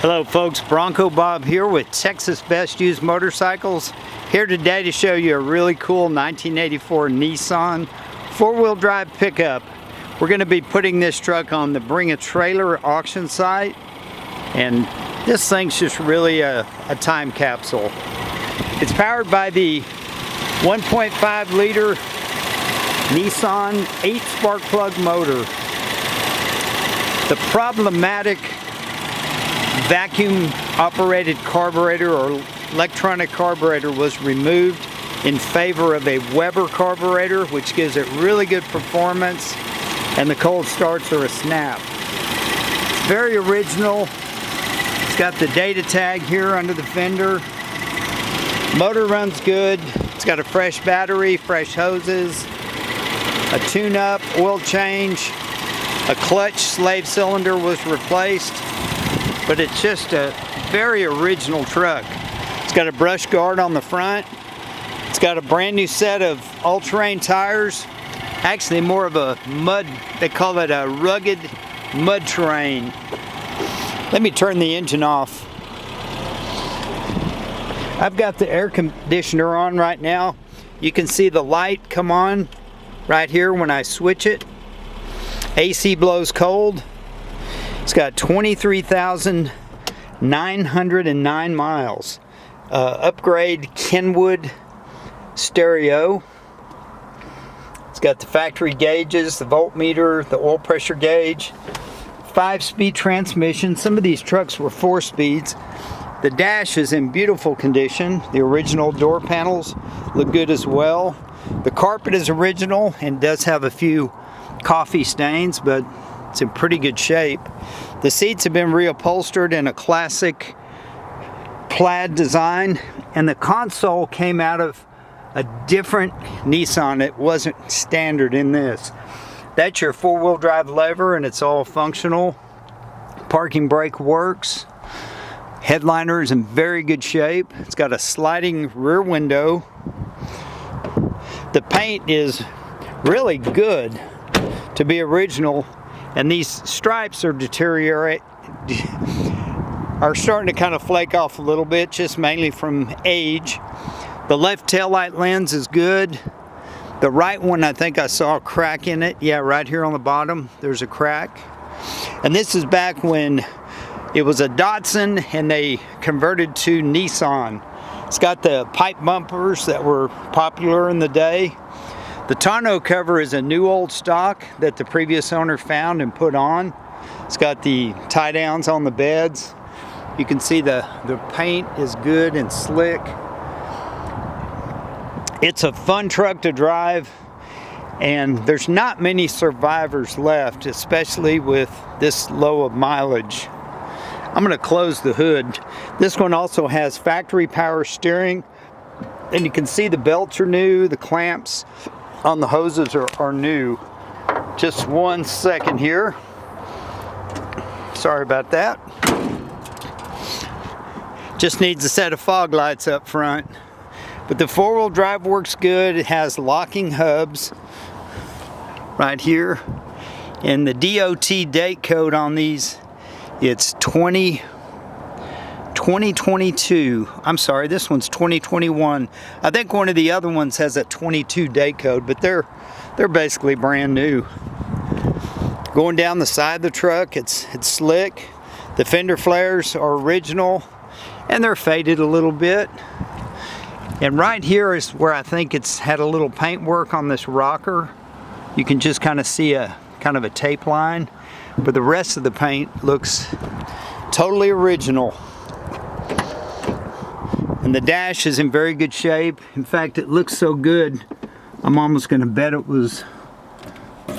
Hello folks, Bronco Bob here with Texas Best Used Motorcycles. Here today to show you a really cool 1984 Nissan four-wheel drive pickup. We're going to be putting this truck on the Bring a Trailer auction site, and this thing's just really a time capsule. It's powered by the 1.5 liter Nissan 8 spark plug motor. The problematic vacuum operated carburetor or electronic carburetor was removed in favor of a Weber carburetor, which gives it really good performance, and the cold starts are a snap. It's very original. It's got the data tag here under the fender. Motor runs good. It's got a fresh battery, fresh hoses, a tune-up, oil change, a clutch slave cylinder was replaced. But it's just a very original truck. It's got a brush guard on the front. It's got a brand new set of all-terrain tires. Actually more of a mud, they call it a rugged mud terrain. Let me turn the engine off. I've got the air conditioner on right now. You can see the light come on right here when I switch it. AC blows cold. It's got 23,909 miles. Upgrade Kenwood stereo. It's got the factory gauges, the voltmeter, the oil pressure gauge, 5-speed transmission. Some of these trucks were 4 speeds. The dash is in beautiful condition. The original door panels look good as well. The carpet is original and does have a few coffee stains, but it's in pretty good shape. The seats have been reupholstered in a classic plaid design, and the console came out of a different Nissan. It wasn't standard in this. That's your four-wheel drive lever, and it's all functional. Parking brake works. Headliner is in very good shape. It's got a sliding rear window. The paint is really good to be original, and these stripes are starting to kind of flake off a little bit, just mainly from age. The left taillight lens is good. The right one, I think I saw a crack in it. Yeah, right here on the bottom there's a crack. And this is back when it was a Datsun and they converted to Nissan. It's got the pipe bumpers that were popular in the day. The tonneau cover is a new old stock that the previous owner found and put on. It's got the tie downs on the beds. You can see the paint is good and slick. It's a fun truck to drive, and there's not many survivors left, especially with this low of mileage. I'm going to close the hood. This one also has factory power steering, and you can see the belts are new, the clamps on the hoses are new. Just 1 second here. Sorry about that. Just needs a set of fog lights up front. But the four-wheel drive works good. It has locking hubs right here. And the DOT date code on these, it's 2022. I'm sorry, this one's 2021. I think one of the other ones has a 22 date code, but they're basically brand new. Going down the side of the truck, it's slick. The fender flares are original, and they're faded a little bit. And right here is where I think it's had a little paint work on this rocker. You can just kind of see a kind of a tape line, but the rest of the paint looks totally original. And the dash is in very good shape. In fact, it looks so good, I'm almost going to bet it was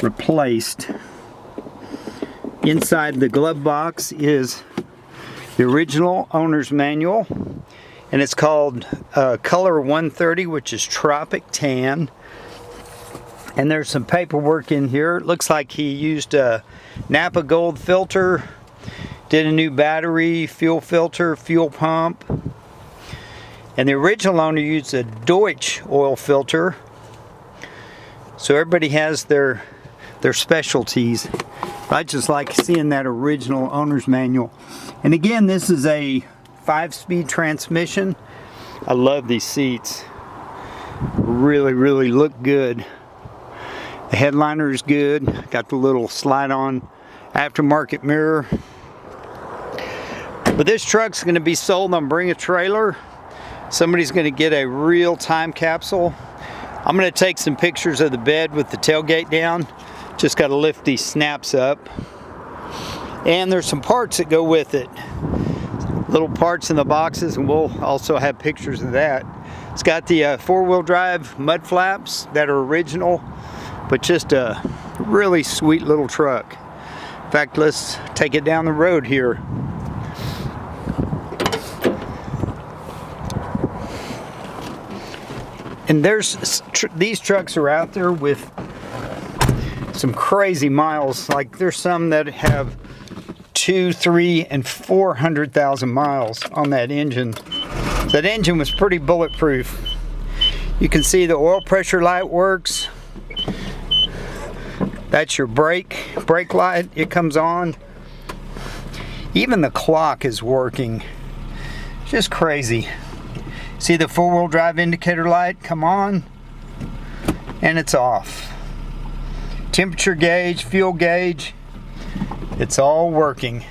replaced. Inside the glove box is the original owner's manual, and it's called Color 130, which is Tropic Tan. And there's some paperwork in here. It looks like he used a Napa Gold filter, did a new battery, fuel filter, fuel pump. And the original owner used a Deutsch oil filter. So everybody has their specialties. I just like seeing that original owner's manual. And again, this is a 5-speed transmission. I love these seats. Really, really look good. The headliner is good. Got the little slide-on aftermarket mirror. But this truck's going to be sold on Bring a Trailer. Somebody's going to get a real time capsule. I'm going to take some pictures of the bed with the tailgate down. Just got to lift these snaps up. And there's some parts that go with it. Little parts in the boxes, and we'll also have pictures of that. It's got the 4-wheel drive mud flaps that are original, but just a really sweet little truck. In fact, let's take it down the road here. And these trucks are out there with some crazy miles. Like there's some that have 200, 300, and 400,000 miles on that engine. That engine was pretty bulletproof. You can see the oil pressure light works. That's your brake light. It comes on. Even the clock is working. Just crazy. See the 4-wheel drive indicator light come on and it's off. Temperature gauge, fuel gauge, it's all working.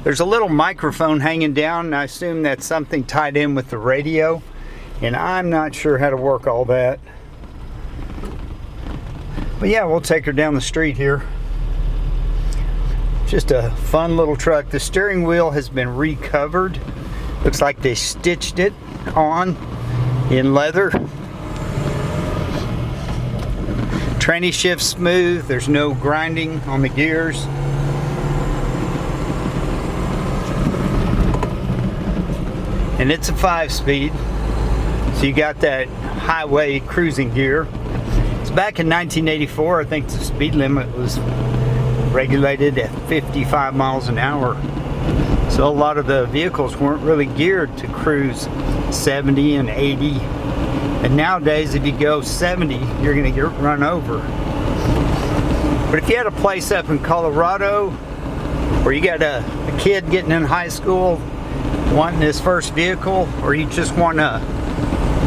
There's a little microphone hanging down, and I assume that's something tied in with the radio, and I'm not sure how to work all that. But yeah, we'll take her down the street here. Just a fun little truck. The steering wheel has been recovered. Looks like they stitched it on in leather. Tranny shift smooth. There's no grinding on the gears. And it's a 5-speed, so you got that highway cruising gear. It's back in 1984. I think the speed limit was regulated at 55 miles an hour. So a lot of the vehicles weren't really geared to cruise 70 and 80. And nowadays, if you go 70, you're going to get run over. But if you had a place up in Colorado, or you got a kid getting in high school, wanting his first vehicle, or you just want to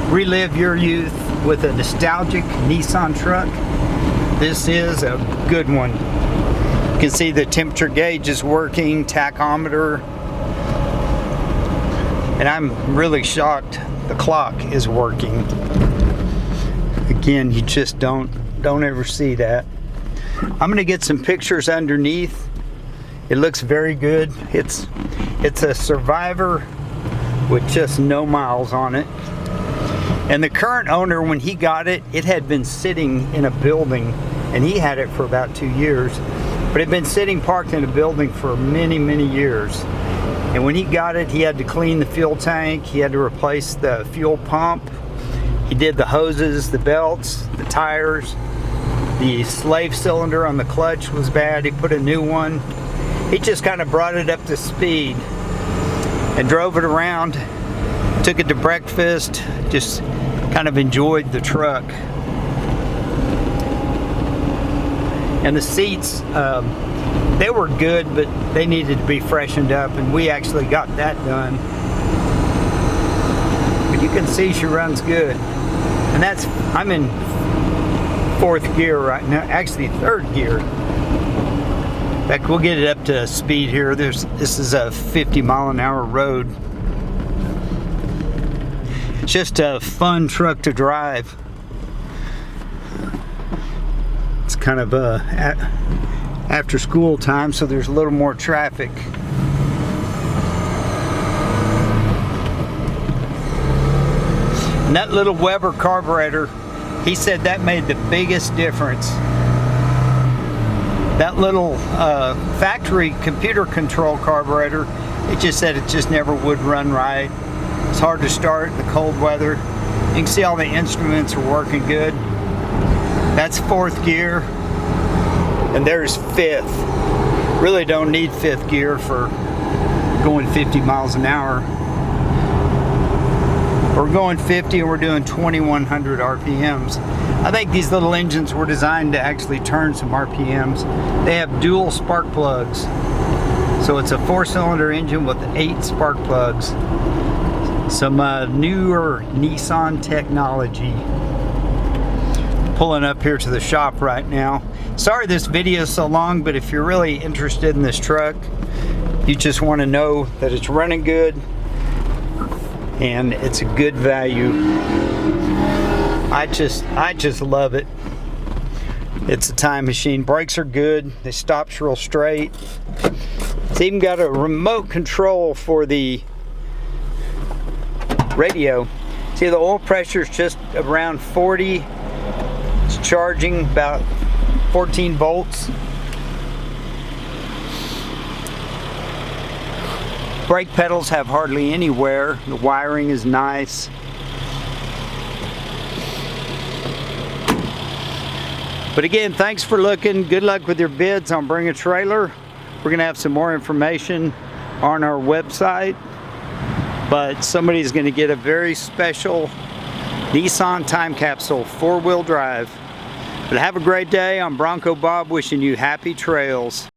relive your youth with a nostalgic Nissan truck, this is a good one. You can see the temperature gauge is working, tachometer, and I'm really shocked the clock is working. Again, you just don't ever see that. I'm going to get some pictures underneath. It looks very good. It's a Survivor with just no miles on it. And the current owner, when he got it, it had been sitting in a building, and he had it for about 2 years. But it had been sitting parked in a building for many, many years. And when he got it, he had to clean the fuel tank, he had to replace the fuel pump, he did the hoses, the belts, the tires, the slave cylinder on the clutch was bad, he put a new one. He just kind of brought it up to speed and drove it around, took it to breakfast, just kind of enjoyed the truck. And the seats, they were good, but they needed to be freshened up, and we actually got that done. But you can see she runs good. And I'm in 4th gear right now, actually 3rd gear. In fact, we'll get it up to speed here. This is a 50-mile-an-hour road. It's just a fun truck to drive. It's kind of after school time, so there's a little more traffic. And that little Weber carburetor, he said that made the biggest difference. That little factory computer control carburetor, it just said it just never would run right. It's hard to start in the cold weather. You can see all the instruments are working good. That's 4th gear, and there's 5th. Really don't need 5th gear for going 50 miles an hour. We're going 50 and we're doing 2100 RPMs. I think these little engines were designed to actually turn some RPMs. They have dual spark plugs. So it's a 4-cylinder engine with 8 spark plugs. Some newer Nissan technology. Pulling up here to the shop right now. Sorry this video is so long, but if you're really interested in this truck, you just want to know that it's running good and it's a good value. I just love it. It's a time machine. Brakes are good. They stops real straight. It's even got a remote control for the radio. See, the oil pressure is just around 40. It's charging about 14 volts. Brake pedals have hardly any wear. The wiring is nice. But again, thanks for looking. Good luck with your bids on Bring a Trailer. We're gonna have some more information on our website, but somebody's gonna get a very special Nissan time capsule, 4-wheel drive. But have a great day. I'm Bronco Bob, wishing you happy trails.